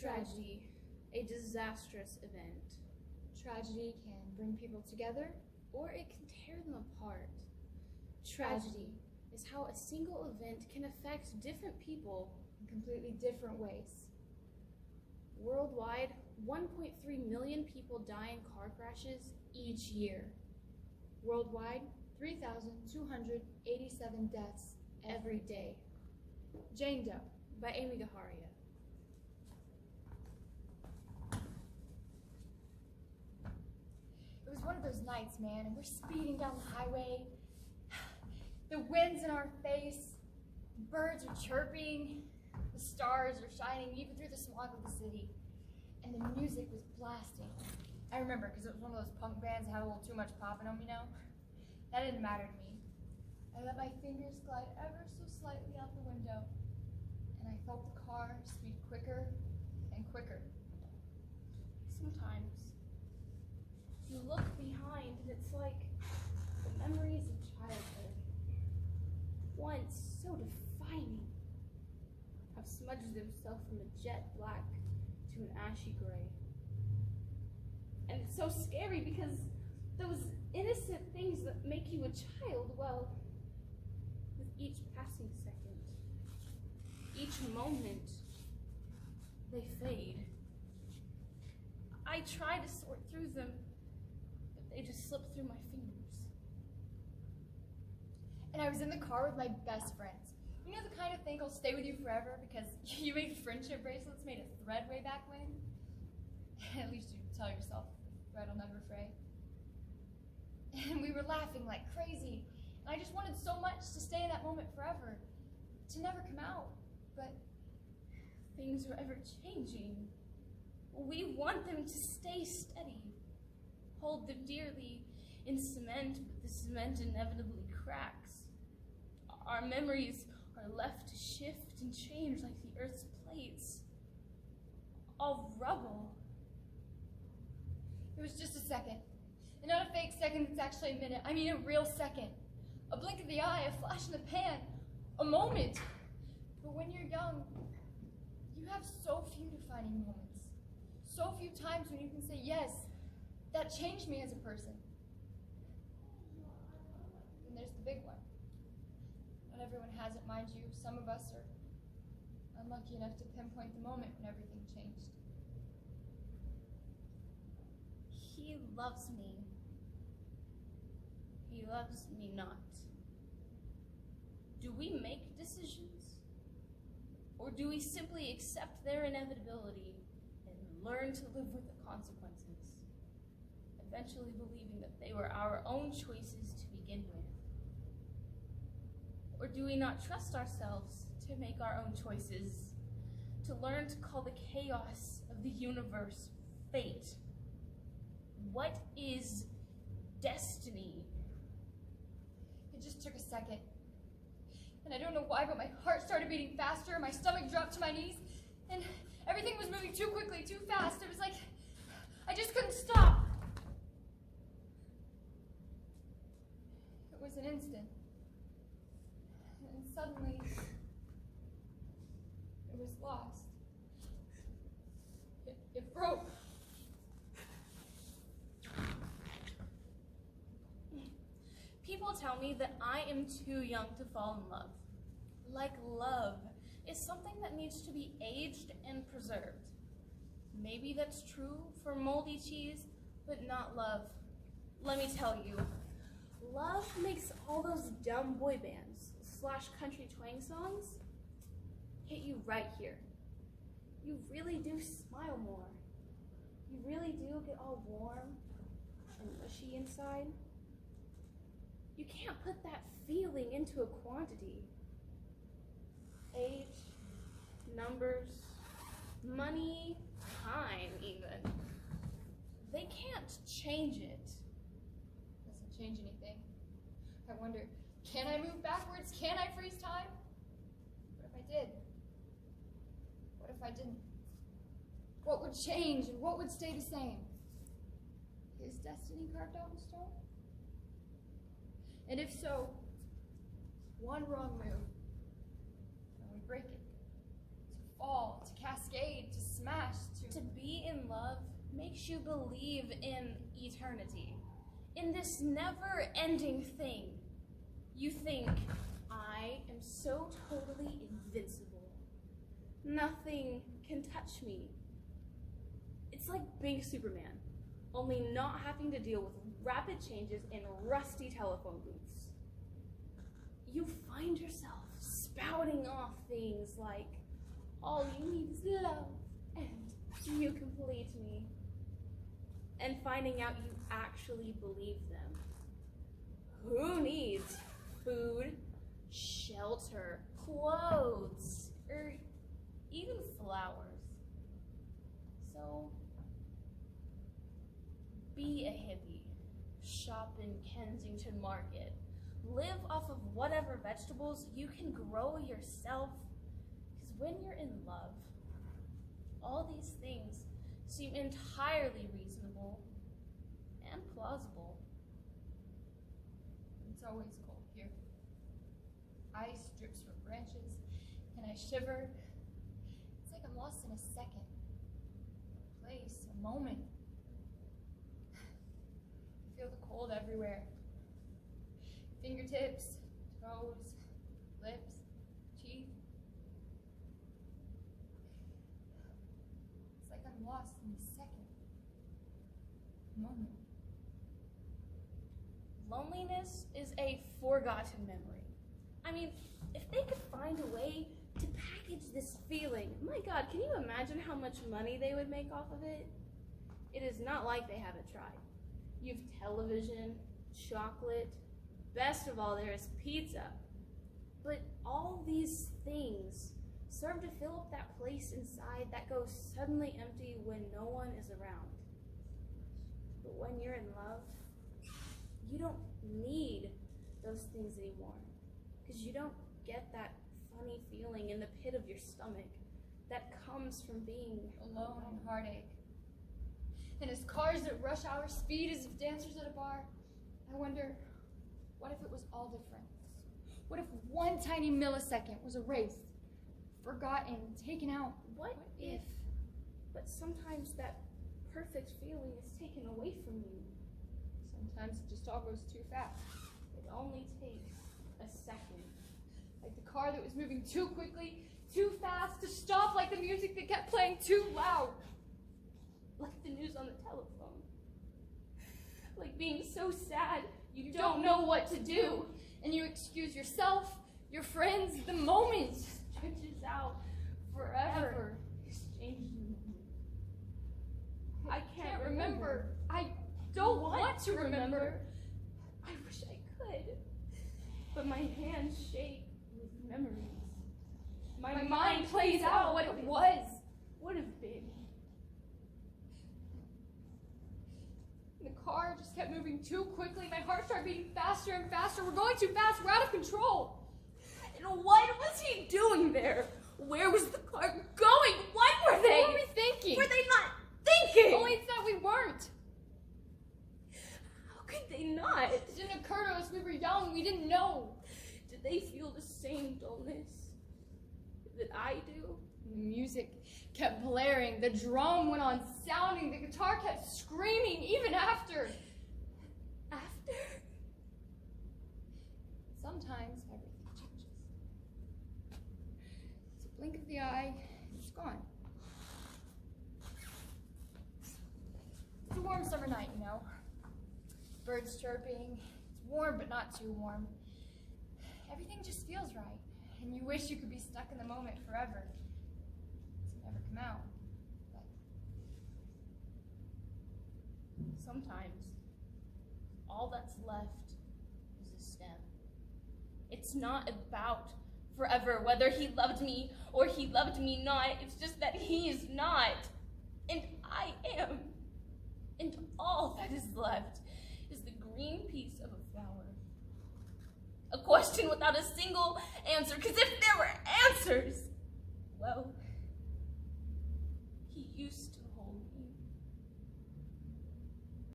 Tragedy, a disastrous event. Tragedy can bring people together, Or it can tear them apart. Tragedy is how a single event can affect different people in completely different ways. Worldwide, 1.3 million people die in car crashes each year. Worldwide, 3,287 deaths every day. Jane Doe by Amy Gaharia. It was one of those nights, man, and we're speeding down the highway. The wind's in our face, birds are chirping, the stars are shining even through the smog of the city, and the music was blasting. I remember, because it was one of those punk bands that had a little too much pop in them, you know? That didn't matter to me. I let my fingers glide ever so slightly out the window, and I felt the car speed quicker and quicker. Sometimes you look behind and it's like the memories of childhood, once so defining, have smudged themselves from a jet black to an ashy gray. And it's so scary because those innocent things that make you a child, well, with each passing second, each moment, they fade. I try to sort through them, but they just slip through my fingers. And I was in the car with my best friends. You know the kind of thing that'll stay with you forever because you made friendship bracelets made of thread way back when? At least you tell yourself thread will never fray. And we were laughing like crazy. And I just wanted so much to stay in that moment forever, to never come out. But things are ever changing. We want them to stay steady. Hold them dearly in cement, but the cement inevitably cracks. Our memories are left to shift and change like the earth's plates. All rubble. It was just a second. And not a fake second, it's actually a minute. I mean a real second. A blink of the eye, a flash in the pan, a moment. But when you're young, you have so few defining moments. So few times when you can say, yes, that changed me as a person. And there's the big one. Not everyone has it, mind you. Some of us are unlucky enough to pinpoint the moment when everything changed. He loves me. He loves me not. Do we make decisions? Or do we simply accept their inevitability and learn to live with the consequences, eventually believing that they were our own choices to begin with? Or do we not trust ourselves to make our own choices, to learn to call the chaos of the universe fate? What is destiny? It just took a second. And I don't know why, but my heart started beating faster, my stomach dropped to my knees, and everything was moving too quickly, too fast. It was like I just couldn't stop. It was an instant. And suddenly, it was lost. It broke. People tell me that I am too young to fall in love. Like love is something that needs to be aged and preserved. Maybe that's true for moldy cheese, but not love. Let me tell you, love makes all those dumb boy bands / country twang songs hit you right here. You really do smile more. You really do get all warm and mushy inside. You can't put that feeling into a quantity. Age, numbers, money, time even. They can't change it. Doesn't change anything. I wonder, can I move backwards? Can I freeze time? What if I did? What if I didn't? What would change and what would stay the same? Is destiny carved out in stone? And if so, one wrong move, and we break it. To fall, to cascade, to smash, makes you believe in eternity, in this never-ending thing. You think, I am so totally invincible. Nothing can touch me. It's like being Superman, only not having to deal with rapid changes in rusty telephone booths. You find yourself spouting off things like, all you need is love, and you complete me. And finding out you actually believe them. Who needs food, shelter, clothes, or even flowers? So, be a hippie. Shop in Kensington Market. Live off of whatever vegetables you can grow yourself. Because when you're in love, all these things seem entirely reasonable and plausible. It's always cold here. Ice drips from branches, and I shiver. It's like I'm lost in a second. A place, a moment. I feel the cold everywhere. Fingertips, toes, lips, teeth. It's like I'm lost in a second. Moment. Loneliness is a forgotten memory. I mean, if they could find a way to package this feeling, my God, can you imagine how much money they would make off of it? It is not like they haven't tried. You've television, chocolate, best of all, there is pizza. But all these things serve to fill up that place inside that goes suddenly empty when no one is around. But when you're in love, you don't need those things anymore, because you don't get that funny feeling in the pit of your stomach that comes from being Alone and heartache. And as cars at rush hour speed as if dancers at a bar, I wonder, what if it was all different? What if one tiny millisecond was erased, forgotten, taken out? What if? But sometimes that perfect feeling is taken away from you. Sometimes it just all goes too fast. It only takes a second. Like the car that was moving too quickly, too fast, to stop, like the music that kept playing too loud. Like the news on the telephone. Like being so sad, you don't know what to do. And you excuse yourself, your friends, the moment. Stretches out Forever. Exchanging the moment. I can't remember. I don't want to remember. I wish I could. But my hands shake with memories. My mind plays out what it was. Would have been. The car just kept moving too quickly. My heart started beating faster and faster. We're going too fast. We're out of control. And what was he doing there? Where was the car going? What were they? What were we thinking? Were they not thinking? Only it's that we weren't. How could they not? It didn't occur to us. We were young. We didn't know. Did they feel the same dullness that I do? The music kept blaring. The drum went on sounding. The guitar kept screaming even after. After? Sometimes everything changes. It's a blink of the eye, it's gone. It's a warm summer night, you know. Birds chirping. It's warm, but not too warm. Everything just feels right, and you wish you could be stuck in the moment forever. To never come out. But sometimes all that's left is a stem. It's not about forever, whether he loved me or he loved me not. It's just that he is not, and I am. And all that is left is the green piece of a flower. A question without a single answer, because if there were answers, well,